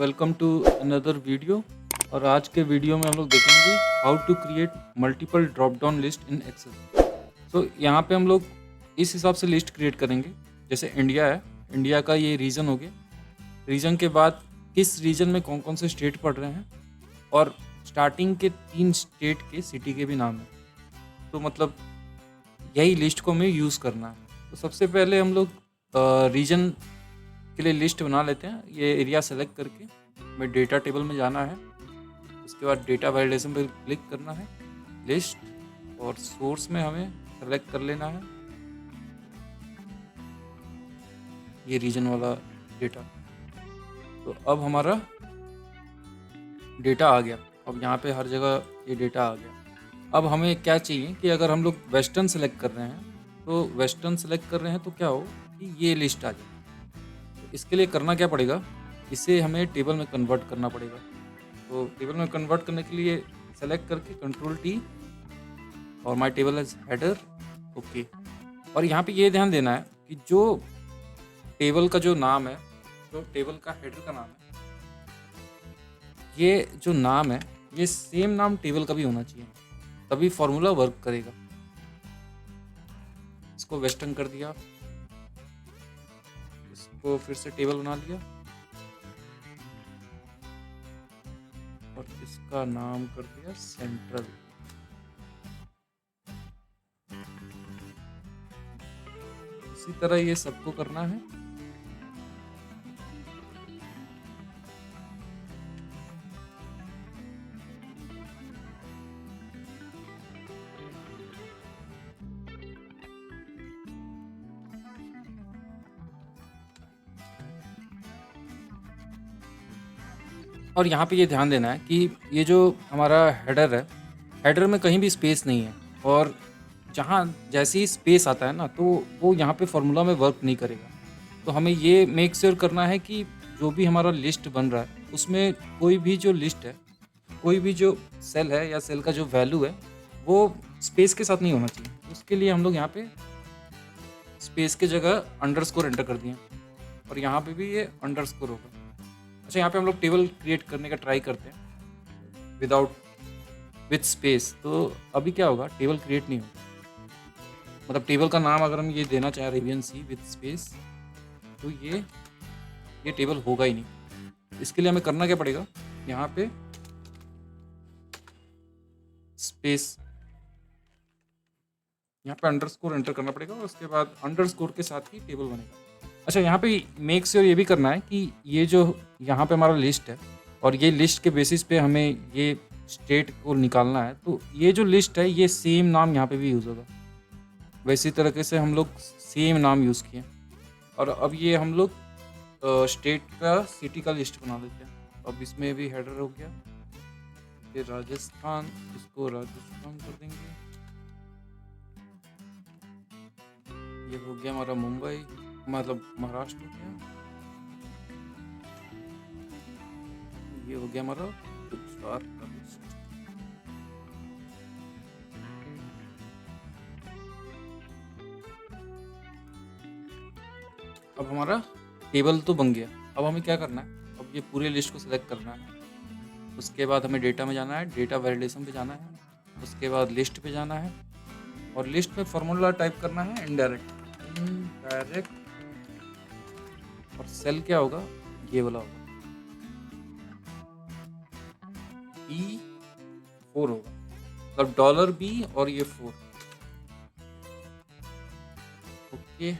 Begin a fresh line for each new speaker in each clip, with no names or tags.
Welcome to another video. और आज के वीडियो में हम लोग देखेंगे how to create multiple drop down list in Excel. तो यहाँ पे हम लोग इस हिसाब से लिस्ट क्रिएट करेंगे। जैसे इंडिया है, इंडिया का ये रीजन हो गया। रीजन के बाद किस रीजन में कौन कौन से स्टेट पड़ रहे हैं और स्टार्टिंग के 3 स्टेट के सिटी के भी नाम है। तो मतलब यही लिस्ट को हमें यूज़ करना है। तो सबसे पहले हम लोग रीजन के लिए लिस्ट बना लेते हैं। ये एरिया सेलेक्ट करके हमें डेटा टेबल में जाना है। उसके बाद डेटा वैलिडेशन पर क्लिक करना है, लिस्ट और सोर्स में हमें सेलेक्ट कर लेना है ये रीजन वाला डेटा। तो अब हमारा डेटा आ गया। अब यहाँ पे हर जगह ये डेटा आ गया। अब हमें क्या चाहिए कि अगर हम लोग वेस्टर्न सेलेक्ट कर रहे हैं तो वेस्टर्न सेलेक्ट कर रहे हैं तो क्या हो कि ये लिस्ट आ जाए। तो इसके लिए करना क्या पड़ेगा, इसे हमें टेबल में कन्वर्ट करना पड़ेगा। तो टेबल में कन्वर्ट करने के लिए सेलेक्ट करके कंट्रोल टी और my table as header, okay. और यहाँ पे ये ध्यान देना है कि जो टेबल का जो नाम है, जो टेबल का हेडर का नाम है, ये जो नाम है ये सेम नाम टेबल का भी होना चाहिए, तभी फॉर्मूला वर्क करेगा। इसको वेस्टर्न कर दिया, इसको फिर से टेबल बना लिया और इसका नाम कर दिया सेंट्रल। इसी तरह ये सबको करना है। और यहाँ पे ये ध्यान देना है कि ये जो हमारा हेडर है, हेडर में कहीं भी स्पेस नहीं है। और जहाँ जैसे ही स्पेस आता है ना, तो वो यहाँ पे फॉर्मूला में वर्क नहीं करेगा। तो हमें ये मेक श्योर करना है कि जो भी हमारा लिस्ट बन रहा है उसमें कोई भी जो लिस्ट है, कोई भी जो सेल है या सेल का जो वैल्यू है वो स्पेस के साथ नहीं होना चाहिए। उसके लिए हम लोग यहाँ पे स्पेस के जगह अंडरस्कोर एंटर कर दिए और यहाँ पे भी ये अंडरस्कोर होगा। अच्छा, यहाँ पे हम लोग टेबल क्रिएट करने का ट्राई करते हैं विथ स्पेस। तो अभी क्या होगा, टेबल क्रिएट नहीं होगा। मतलब टेबल का नाम अगर हम ये देना चाहें रेवियन सी विथ स्पेस, तो ये टेबल होगा ही नहीं। इसके लिए हमें करना क्या पड़ेगा, यहाँ पे स्पेस, यहाँ पे अंडरस्कोर एंटर करना पड़ेगा और उसके बाद अंडरस्कोर के साथ ही टेबल बनेगा। अच्छा, यहाँ पे मेक श्योर ये भी करना है कि ये जो यहाँ पे हमारा लिस्ट है और ये लिस्ट के बेसिस पे हमें ये स्टेट को निकालना है, तो ये जो लिस्ट है ये सेम नाम यहाँ पे भी यूज़ होगा। वैसी तरीके से हम लोग सेम नाम यूज़ किए। और अब ये हम लोग स्टेट का सिटी का लिस्ट बना लेते हैं। अब इसमें भी हेडर हो गया, ये राजस्थान, इसको राजस्थान कर देंगे। ये हो गया हमारा मुंबई, मतलब महाराष्ट्र हो गया। ये हो गया हमारा गुजरात का लिस्ट। अब हमारा टेबल तो बन गया। अब हमें क्या करना है, अब ये पूरे लिस्ट को सिलेक्ट करना है। उसके बाद हमें डेटा में जाना है, डेटा वैलिडेशन पे जाना है, उसके बाद लिस्ट पे जाना है और लिस्ट में फॉर्मूला टाइप करना है इनडायरेक्ट। और सेल क्या होगा, ये वाला होगा, E4 होगा, मतलब $B और ये 4, ओके।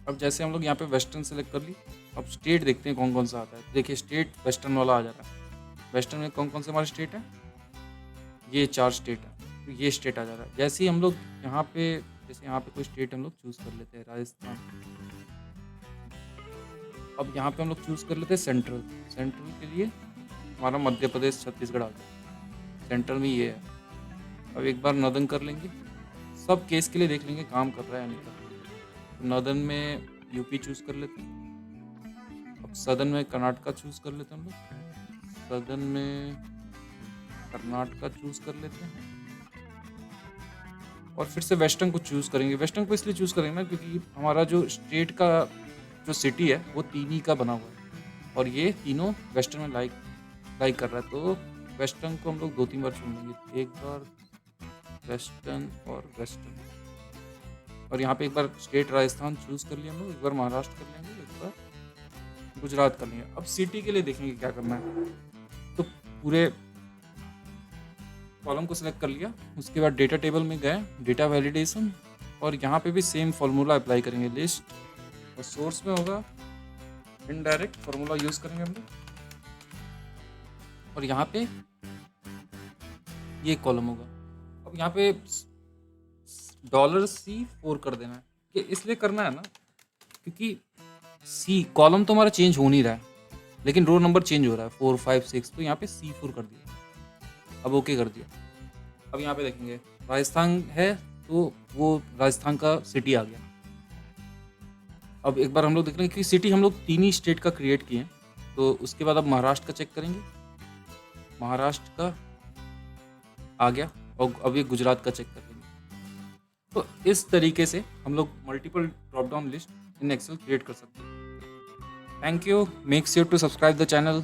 अब जैसे हम लोग यहाँ पे वेस्टर्न सेलेक्ट कर ली, अब स्टेट देखते हैं कौन कौन सा आता है। देखिए स्टेट वेस्टर्न वाला आ जा रहा है। वेस्टर्न में कौन कौन से हमारे स्टेट है, ये 4 स्टेट है, तो ये स्टेट आ जा रहा है। जैसे ही हम लोग यहाँ पे, जैसे यहाँ पे कोई स्टेट हम लोग चूज़ कर लेते हैं, राजस्थान। अब यहाँ पे हम लोग चूज़ कर लेते हैं सेंट्रल। सेंट्रल के लिए हमारा मध्य प्रदेश, छत्तीसगढ़ आ गया। सेंट्रल में ये है। अब एक बार नॉर्दर्न कर लेंगे, सब केस के लिए देख लेंगे काम कर रहा है या नहीं कर रहा है। तो नॉर्दर्न में यूपी चूज़ कर लेते हैं। अब सदर्न में कर्नाटका चूज़ कर लेते हैं हम लोग। सदर्न में कर्नाटका चूज़ कर लेते हैं। और फिर से वेस्टर्न को चूज़ करेंगे। वेस्टर्न को इसलिए चूज़ करेंगे ना क्योंकि हमारा जो स्टेट का जो सिटी है वो 3 ही का बना हुआ है और ये तीनों वेस्टर्न में लाइक कर रहा है, तो वेस्टर्न को हम लोग 2-3 बार चुन लेंगे। एक बार वेस्टर्न और वेस्टर्न, और यहाँ पे एक बार स्टेट राजस्थान चूज़ कर लिया हम लोग, एक बार महाराष्ट्र कर लेंगे, एक बार गुजरात कर लेंगे। अब सिटी के लिए देखेंगे क्या करना है। तो पूरे कॉलम को सिलेक्ट कर लिया, उसके बाद डेटा टेबल में गए, डेटा वैलिडेशन, और यहाँ पे भी सेम फॉर्मूला अप्लाई करेंगे। लिस्ट और सोर्स में होगा इनडायरेक्ट फार्मूला यूज़ करेंगे हम लोग, और यहाँ पे ये कॉलम होगा। अब यहाँ पे $C4 कर देना है। कि इसलिए करना है ना क्योंकि सी कॉलम तो हमारा चेंज हो नहीं रहा है, लेकिन रो नंबर चेंज हो रहा है 4, 5, 6, तो यहाँ पे C4 कर दिया। अब ओके कर दिया। अब यहाँ पे देखेंगे राजस्थान है तो वो राजस्थान का सिटी आ गया। अब एक बार हम लोग देख रहे हैं कि सिटी हम लोग 3 ही स्टेट का क्रिएट किए हैं, तो उसके बाद अब महाराष्ट्र का चेक करेंगे। महाराष्ट्र का आ गया और अब ये गुजरात का चेक कर लेंगे। तो इस तरीके से हम लोग multiple drop down list in Excel create कर सकते हैं। Thank you, make sure to subscribe the channel.